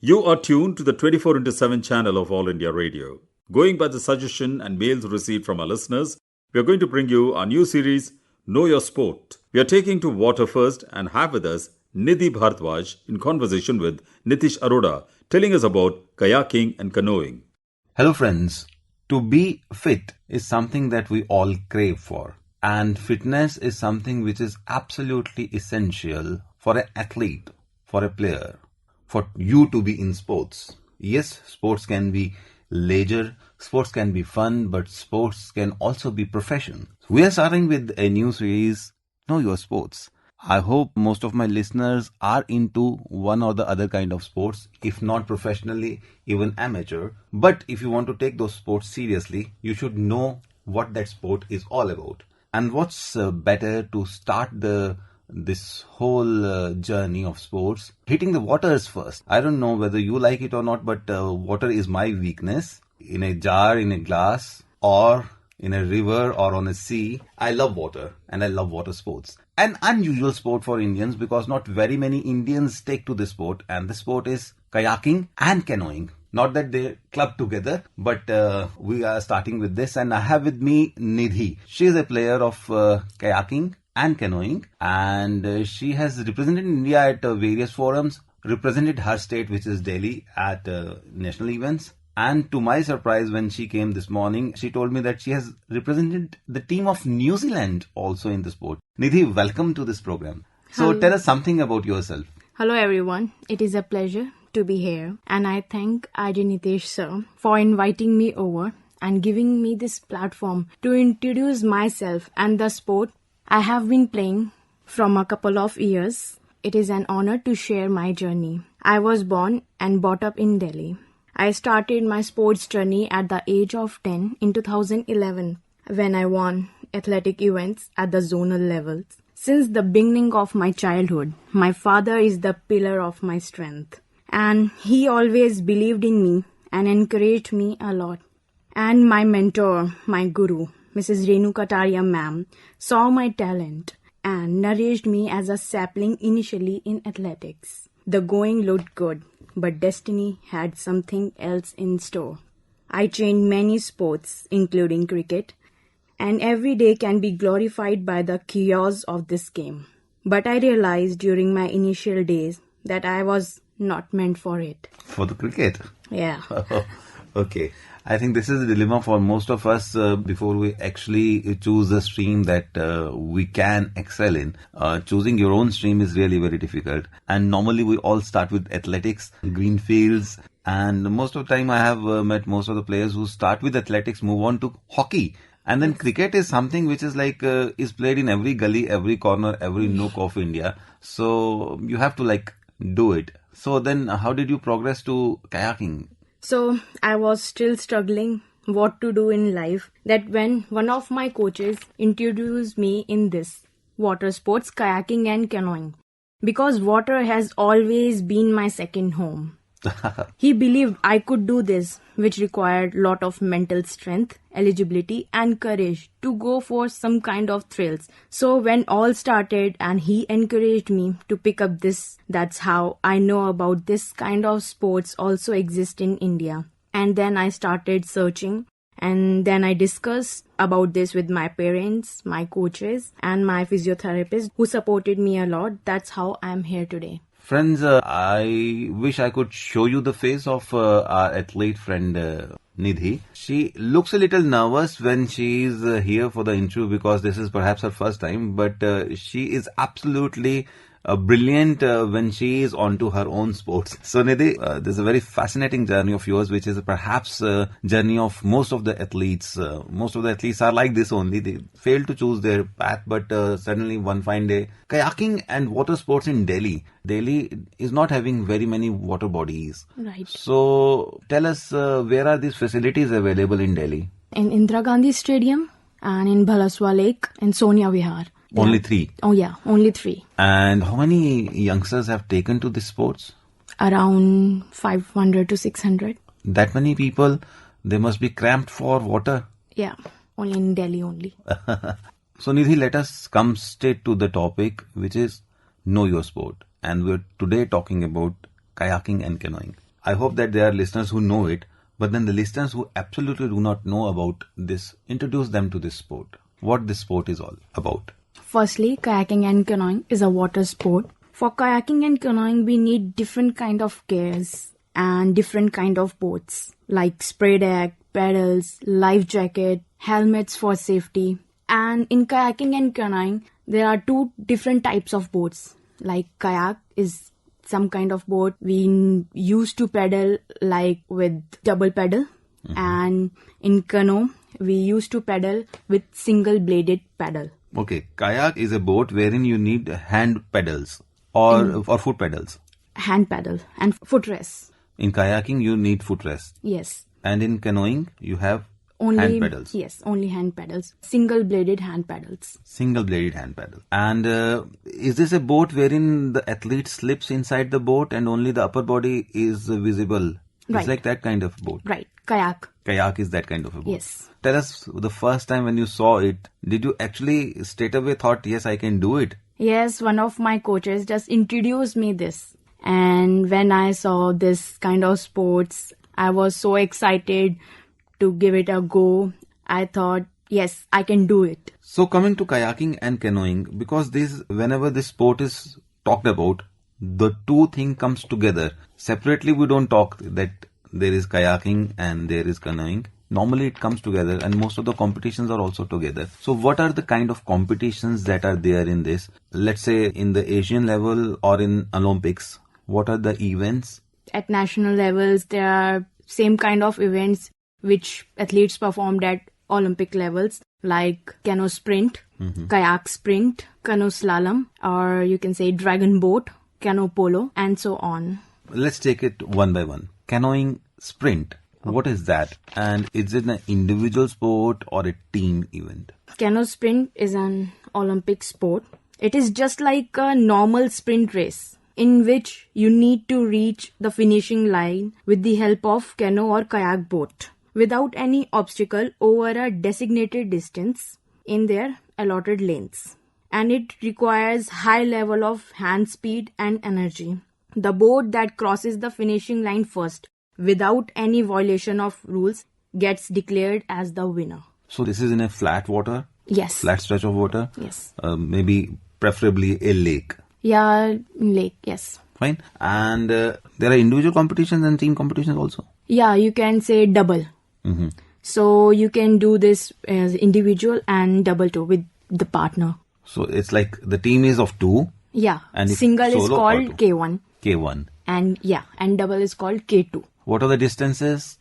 You are tuned to the 24 into 7 channel of All India Radio. Going by the suggestion and mails received from our listeners, we are going to bring you our new series, Know Your Sport. We are taking to water first and have with us Nidhi Bhardwaj in conversation with Nitish Arora, telling us about kayaking and canoeing. Hello friends, to be fit is something that we all crave for, and fitness is something which is absolutely essential for an athlete, for a player, for you to be in sports. Yes, sports can be leisure, sports can be fun, but sports can also be profession. We are starting with a new series, Know Your Sports. I hope most of my listeners are into one or the other kind of sports, if not professionally, even amateur. But if you want to take those sports seriously, you should know what that sport is all about. And what's better to start this whole journey of sports, hitting the waters first. I don't know whether you like it or not, but water is my weakness. In a jar, in a glass, or in a river or on a sea, I love water and I love water sports. An unusual sport for Indians because not very many Indians take to this sport, and the sport is kayaking and canoeing. Not that they club together, but we are starting with this, and I have with me Nidhi. She is a player of kayaking and canoeing, and she has represented India at various forums, represented her state, which is Delhi, at national events. And to my surprise, when she came this morning, she told me that she has represented the team of New Zealand also in the sport. Nidhi, welcome to this program. So Hello. tell us something about yourself. Hello everyone, it is a pleasure to be here, and I thank RJ Nitesh sir for inviting me over and giving me this platform to introduce myself and the sport I have been playing from a couple of years. It is an honor to share my journey. I was born and brought up in Delhi. I started my sports journey at the age of 10 in 2011 when I won athletic events at the zonal levels. Since the beginning of my childhood, my father is the pillar of my strength, and he always believed in me and encouraged me a lot. And my mentor, my guru, Mrs. Renu Kataria ma'am, saw my talent and nourished me as a sapling initially in athletics. The going looked good, but destiny had something else in store. I trained many sports, including cricket, and every day can be glorified by the chaos of this game. But I realized during my initial days that I was not meant for it. For the cricket? Yeah. Okay. I think this is a dilemma for most of us before we actually choose the stream that we can excel in. Choosing your own stream is really very difficult. And normally we all start with athletics, green fields. And most of the time I have met most of the players who start with athletics, move on to hockey. And then cricket is something which is like is played in every gully, every corner, every nook of India. So you have to do it. So then how did you progress to kayaking? So I was still struggling what to do in life, that when one of my coaches introduced me in this water sports, kayaking and canoeing, because water has always been my second home. He believed I could do this, which required lot of mental strength, eligibility and courage to go for some kind of thrills. So when all started and he encouraged me to pick up this, that's how I know about this kind of sports also exist in India. And then I started searching, and then I discussed about this with my parents, my coaches and my physiotherapist who supported me a lot. That's how I'm here today. Friends, I wish I could show you the face of our athlete friend Nidhi. She looks a little nervous when she is here for the interview because this is perhaps her first time, but she is absolutely brilliant when she is onto her own sports. So Nidhi, there's a very fascinating journey of yours, which is perhaps a journey of most of the athletes. Most of the athletes are like this only. They fail to choose their path, but suddenly one fine day, kayaking and water sports in Delhi. Delhi is not having very many water bodies. Right. So tell us, where are these facilities available in Delhi? In Indira Gandhi Stadium and in Bhalaswa Lake and Sonia Vihar. Only 3? Oh yeah, only 3. And how many youngsters have taken to these sports? Around 500 to 600. That many people, they must be cramped for water. Yeah, only in Delhi only. So Nidhi, let us come straight to the topic, which is know your sport. And we're today talking about kayaking and canoeing. I hope that there are listeners who know it, but then the listeners who absolutely do not know about this, introduce them to this sport. What this sport is all about. Firstly, kayaking and canoeing is a water sport. For kayaking and canoeing, we need different kind of gears and different kind of boats like spray deck, pedals, life jacket, helmets for safety. And in kayaking and canoeing, there are two different types of boats. Like kayak is some kind of boat we used to paddle like with double pedal. And in canoe, we used to paddle with single bladed paddle. Okay, kayak is a boat wherein you need hand pedals or foot pedals. Hand paddle and footrest. In kayaking, you need footrest. Yes. And in canoeing, you have Only hand pedals. Yes, only hand pedals. Single bladed hand paddles. Single bladed hand paddle. And is this a boat wherein the athlete slips inside the boat and only the upper body is visible? Right. It's like that kind of boat. Right. Kayak. Kayak is that kind of a boat. Yes. Tell us, the first time when you saw it, did you actually straight away thought, yes, I can do it? Yes, one of my coaches just introduced me this. And when I saw this kind of sports, I was so excited to give it a go. I thought, yes, I can do it. So coming to kayaking and canoeing, because whenever this sport is talked about, the two things comes together. Separately, we don't talk that there is kayaking and there is canoeing. Normally it comes together, and most of the competitions are also together. So what are the kind of competitions that are there in this? Let's say in the Asian level or in Olympics, what are the events? At national levels, there are same kind of events which athletes performed at Olympic levels, like Keno Sprint, Kayak Sprint, Keno Slalom, or you can say Dragon Boat, Keno Polo, and so on. Let's take it one by one. Canoeing Sprint. What is that? And is it an individual sport or a team event? Keno Sprint is an Olympic sport. It is just like a normal sprint race in which you need to reach the finishing line with the help of canoe or kayak boat without any obstacle over a designated distance in their allotted lanes. And it requires high level of hand speed and energy. The boat that crosses the finishing line first without any violation of rules gets declared as the winner. So this is in a flat water? Yes. Flat stretch of water? Yes. Maybe preferably a lake. Yeah, lake, yes. Fine. And there are individual competitions and team competitions also? Yeah, you can say double. So you can do this as individual and double too with the partner. So it's like the team is of two. Yeah. And if single is solo called or two? K1. K1. And double is called K2. What are the distances?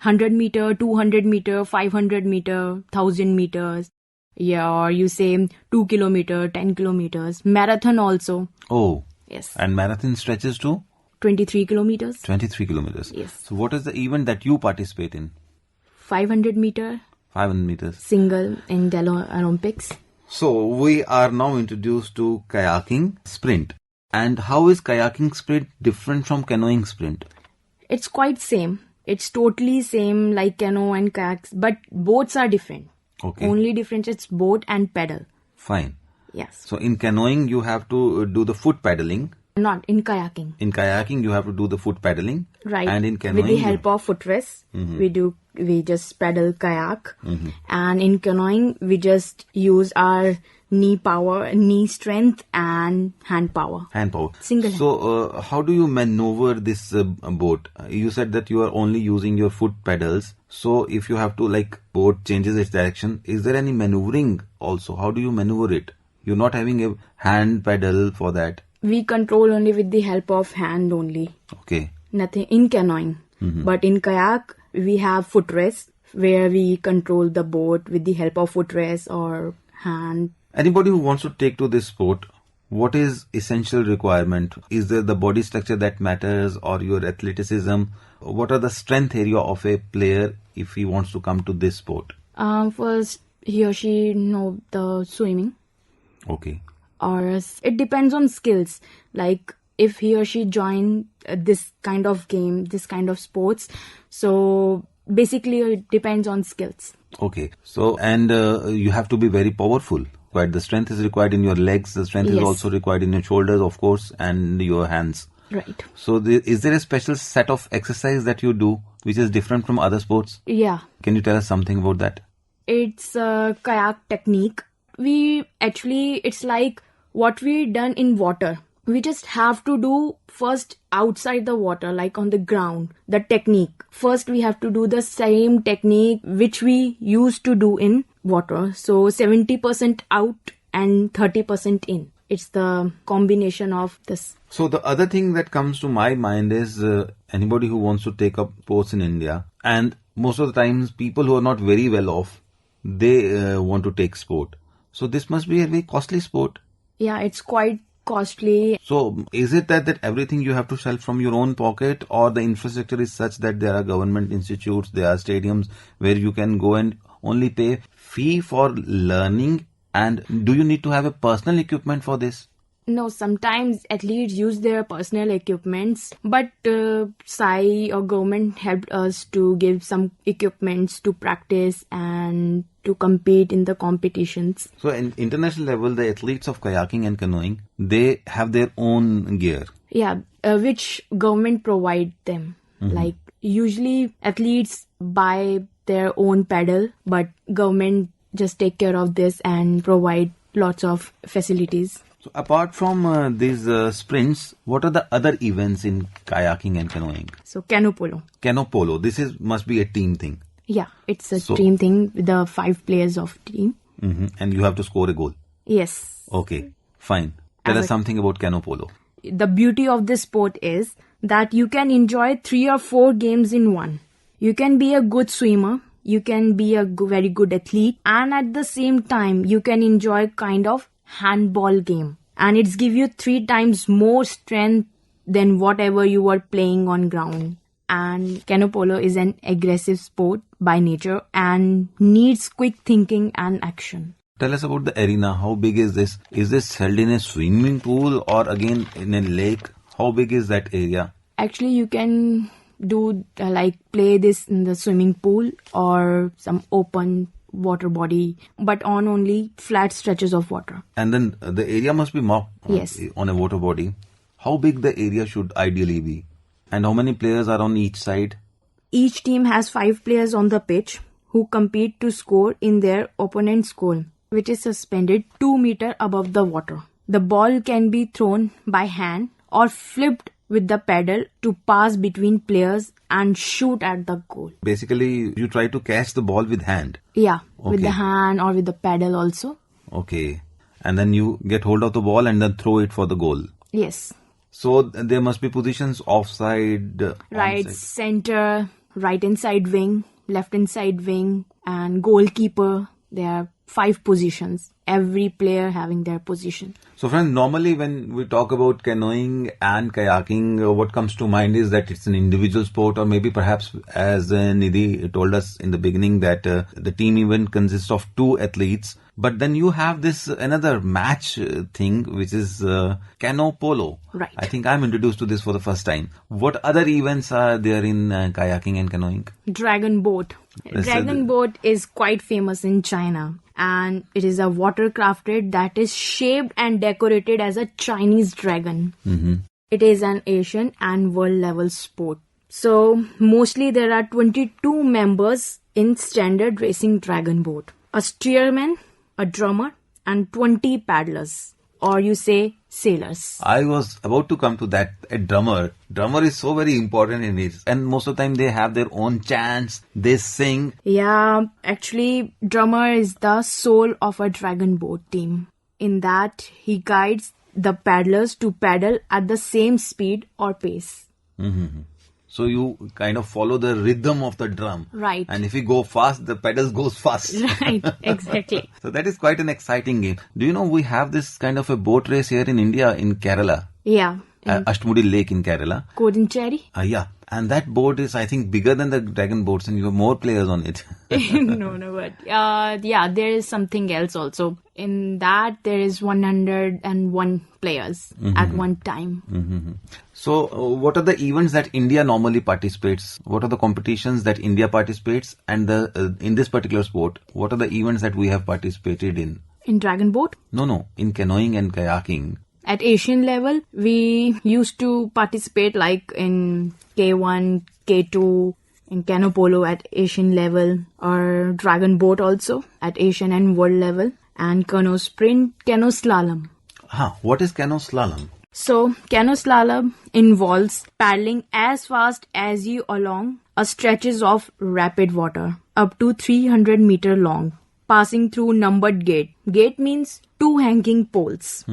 100 meter, 200 meter, 500 meter, 1000 meters. Yeah, or you say 2 kilometer, 10 kilometers. Marathon also. Oh. Yes. And marathon stretches to? 23 kilometers. 23 kilometers. Yes. So what is the event that you participate in? 500 meter. 500 meters. Single in the Olympics. So we are now introduced to kayaking sprint. And how is kayaking sprint different from canoeing sprint? It's quite same. It's totally same like canoe and kayaks, but boats are different. Okay. Only difference is boat and pedal. Fine. Yes. So in canoeing, you have to do the foot paddling. Not in kayaking. In kayaking, you have to do the foot paddling. Right. And in canoeing, with the help of footrest, we just paddle kayak. And in canoeing, we just use our knee power, knee strength and hand power. Hand power. Single hand. So how do you maneuver this boat? You said that you are only using your foot pedals. So if you have to boat changes its direction, is there any maneuvering also? How do you maneuver it? You're not having a hand pedal for that. We control only with the help of hand only. Okay. Nothing in canoeing. But in kayak, we have footrest where we control the boat with the help of footrest or hand. Anybody who wants to take to this sport, what is essential requirement? Is there the body structure that matters or your athleticism? What are the strength area of a player if he wants to come to this sport? First, he or she know the swimming. Okay. Or it depends on skills. Like if he or she join this kind of game, this kind of sports. So basically it depends on skills. Okay. So, and you have to be very powerful. Right. The strength is required in your legs. The strength is Yes. also required in your shoulders, of course, and your hands. Right. So is there a special set of exercise that you do which is different from other sports? Yeah. Can you tell us something about that? It's a kayak technique. It's like what we done in water. We just have to do first outside the water, like on the ground, the technique. First, we have to do the same technique which we used to do in water. So 70% out and 30% in. It's the combination of this. So the other thing that comes to my mind is anybody who wants to take up sports in India, and most of the times people who are not very well off, they want to take sport. So this must be a very costly sport. Yeah, it's quite costly. So is it that everything you have to sell from your own pocket, or the infrastructure is such that there are government institutes, there are stadiums where you can go and only pay fee for learning? And do you need to have a personal equipment for this? No, sometimes athletes use their personal equipments, but SAI or government helped us to give some equipments to practice and to compete in the competitions. So in international level, the athletes of kayaking and canoeing, they have their own gear. Yeah, which government provide them. Like usually athletes buy their own paddle, but government just take care of this and provide lots of facilities. So apart from these sprints, what are the other events in kayaking and canoeing? So canoe polo. Canoe polo, must be a team thing. Yeah, it's a team thing with the 5 players of team. And you have to score a goal. Yes. Okay, fine. Tell us something about canoe polo. The beauty of this sport is that you can enjoy 3 or 4 games in one. You can be a good swimmer, you can be a very good athlete, and at the same time you can enjoy kind of handball game, and it's give you 3 times more strength than whatever you were playing on ground. And canoe polo is an aggressive sport by nature and needs quick thinking and action. Tell us about the arena. How big is this? Is this held in a swimming pool or again in a lake? How big is that area? Actually, you can do play this in the swimming pool or some open water body, but on only flat stretches of water. And then the area must be marked on a water body. How big the area should ideally be? And how many players are on each side? Each team has 5 players on the pitch who compete to score in their opponent's goal, which is suspended 2 meters above the water. The ball can be thrown by hand or flipped with the paddle to pass between players and shoot at the goal. Basically, you try to catch the ball with hand. Yeah, with the hand or with the paddle also. Okay. And then you get hold of the ball and then throw it for the goal. Yes. So there must be positions offside, right, onside. center, right inside wing, left inside wing, and goalkeeper. There are 5 positions. Every player having their position. So friends, normally when we talk about canoeing and kayaking, what comes to mind is that it's an individual sport, or maybe perhaps as Nidhi told us in the beginning that the team event consists of 2 athletes. But then you have this another match thing, which is canoe polo. Right. I think I'm introduced to this for the first time. What other events are there in kayaking and canoeing? Dragon boat. Dragon boat is quite famous in China. And it is a watercrafted that is shaped and decorated as a Chinese dragon. It is an Asian and world level sport. So mostly there are 22 members in standard racing dragon boat. A steerman, a drummer, and 20 paddlers, or you say sailors. I was about to come to that. A drummer. Drummer is so very important in it. And most of the time they have their own chants. They sing. Yeah, actually, drummer is the soul of a dragon boat team. In that, he guides the paddlers to paddle at the same speed or pace. So you kind of follow the rhythm of the drum. Right. And if you go fast, the pedals goes fast. Right, exactly. So that is quite an exciting game. Do you know we have this kind of a boat race here in India, in Kerala? Yeah. Ashtmudi Lake in Kerala. Kodincherry? Yeah. And that boat is, I think, bigger than the dragon boats, and you have more players on it. No, but yeah, there is something else also. In that, there is 101 players at one time. So, what are the events that India normally participates? What are the competitions that India participates? And in this particular sport, what are the events that we have participated in? In dragon boat? No, in canoeing and kayaking. At Asian level, we used to participate like in K1, K2, in Cano Polo at Asian level, or Dragon Boat also at Asian and world level, and Keno Sprint, Keno Slalom. What is Keno Slalom? So, Keno Slalom involves paddling as fast as you along a stretches of rapid water, up to 300 meter long, passing through numbered gate. Gate means 2 hanging poles.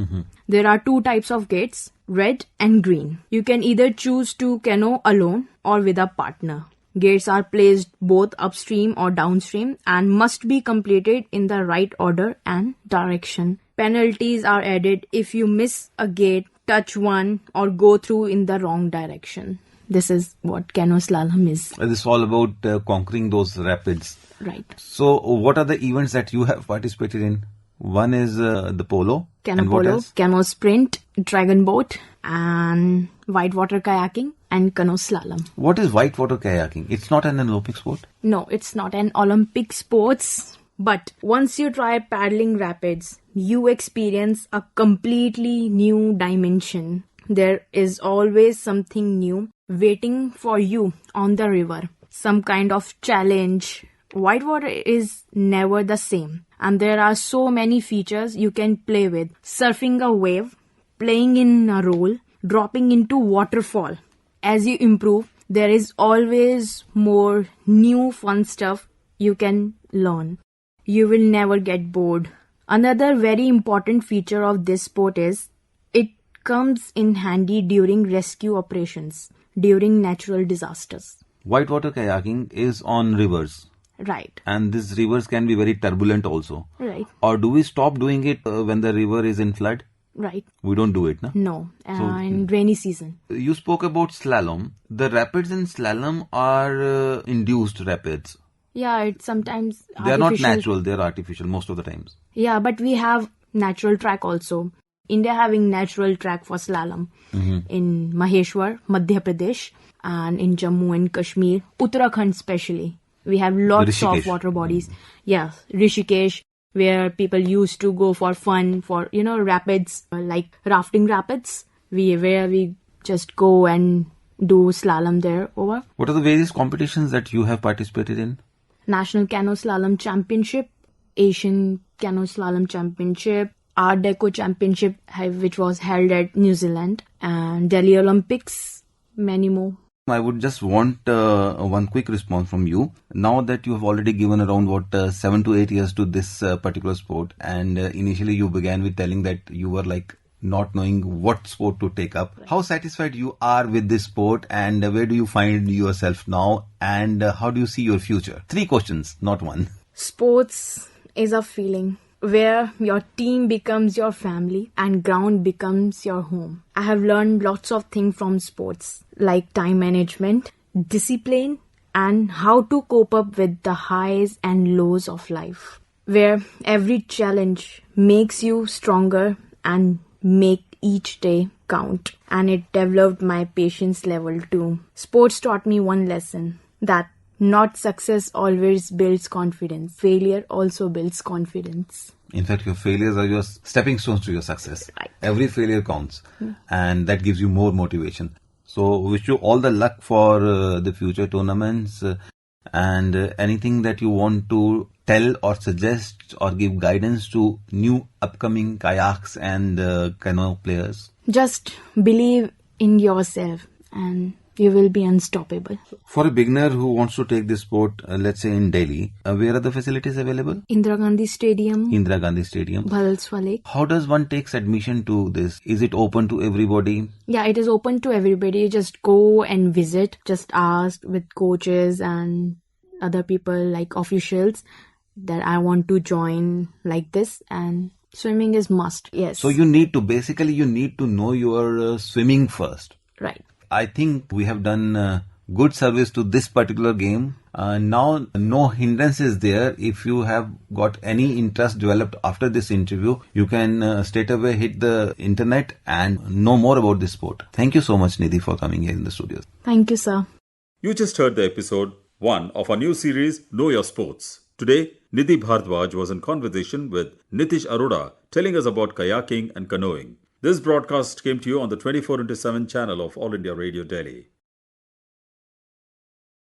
There are 2 types of gates, red and green. You can either choose to canoe alone or with a partner. Gates are placed both upstream or downstream and must be completed in the right order and direction. Penalties are added if you miss a gate, touch one, or go through in the wrong direction. This is what Keno Slalom is. This is all about conquering those rapids. Right. So, what are the events that you have participated in? One is the polo. Cano and what Polo, else? Cano Sprint, Dragon Boat, and whitewater kayaking, and Keno Slalom. What is whitewater kayaking? It's not an Olympic sport? No, it's not an Olympic sports. But once you try paddling rapids, you experience a completely new dimension. There is always something new waiting for you on the river. Some kind of challenge. Whitewater is never the same. And there are so many features you can play with. Surfing a wave, playing in a roll, dropping into waterfall. As you improve, there is always more new fun stuff you can learn. You will never get bored. Another very important feature of this sport is it comes in handy during rescue operations, during natural disasters. Whitewater kayaking is on rivers. Right. And these rivers can be very turbulent also. Right. Or do we stop doing it when the river is in flood? Right. We don't do it, no? No. In rainy season. You spoke about slalom. The rapids in slalom are induced rapids. Yeah, it's sometimes They are not artificial. natural, they are artificial most of the times. Yeah, but we have natural track also. India having natural track for slalom in Maheshwar, Madhya Pradesh, and in Jammu and Kashmir, Uttarakhand especially. We have lots Rishikesh. of water bodies. Yeah, Rishikesh, where people used to go for fun, for, rapids, like rafting rapids, where we just go and do slalom there over. What are the various competitions that you have participated in? National Cano Slalom Championship, Asian Cano Slalom Championship, Art Deco Championship, which was held at New Zealand, and Delhi Olympics, many more. I would just want one quick response from you. Now that you have already given around 7 to 8 years to this particular sport, and initially you began with telling that you were like not knowing what sport to take up. Right. How satisfied you are with this sport, and where do you find yourself now, and how do you see your future? 3 questions, not one. Sports is a feeling where your team becomes your family and ground becomes your home. I have learned lots of things from sports, like time management, discipline, and how to cope up with the highs and lows of life, where every challenge makes you stronger and make each day count. And it developed my patience level too. Sports taught me one lesson, that not success always builds confidence. Failure also builds confidence. In fact, your failures are your stepping stones to your success. Right. Every failure counts, and that gives you more motivation. So, wish you all the luck for the future tournaments, and anything that you want to tell or suggest or give guidance to new upcoming kayaks and canoe players. Just believe in yourself and you will be unstoppable. For a beginner who wants to take this sport, let's say in Delhi, where are the facilities available? Indira Gandhi Stadium, Bhalswa Lake. How does one take admission to this? Is it open to everybody? Yeah, it is open to everybody. Just go and visit. Just ask with coaches and other people like officials that I want to join like this, and swimming is must. Yes. So you need to know your swimming first. Right. I think we have done good service to this particular game. Now, no hindrances there. If you have got any interest developed after this interview, you can straight away hit the internet and know more about this sport. Thank you so much, Nidhi, for coming here in the studios. Thank you, sir. You just heard the episode 1 of our new series, Know Your Sports. Today, Nidhi Bhardwaj was in conversation with Nitish Arora, telling us about kayaking and canoeing. This broadcast came to you on the 24 into 7 channel of All India Radio Delhi.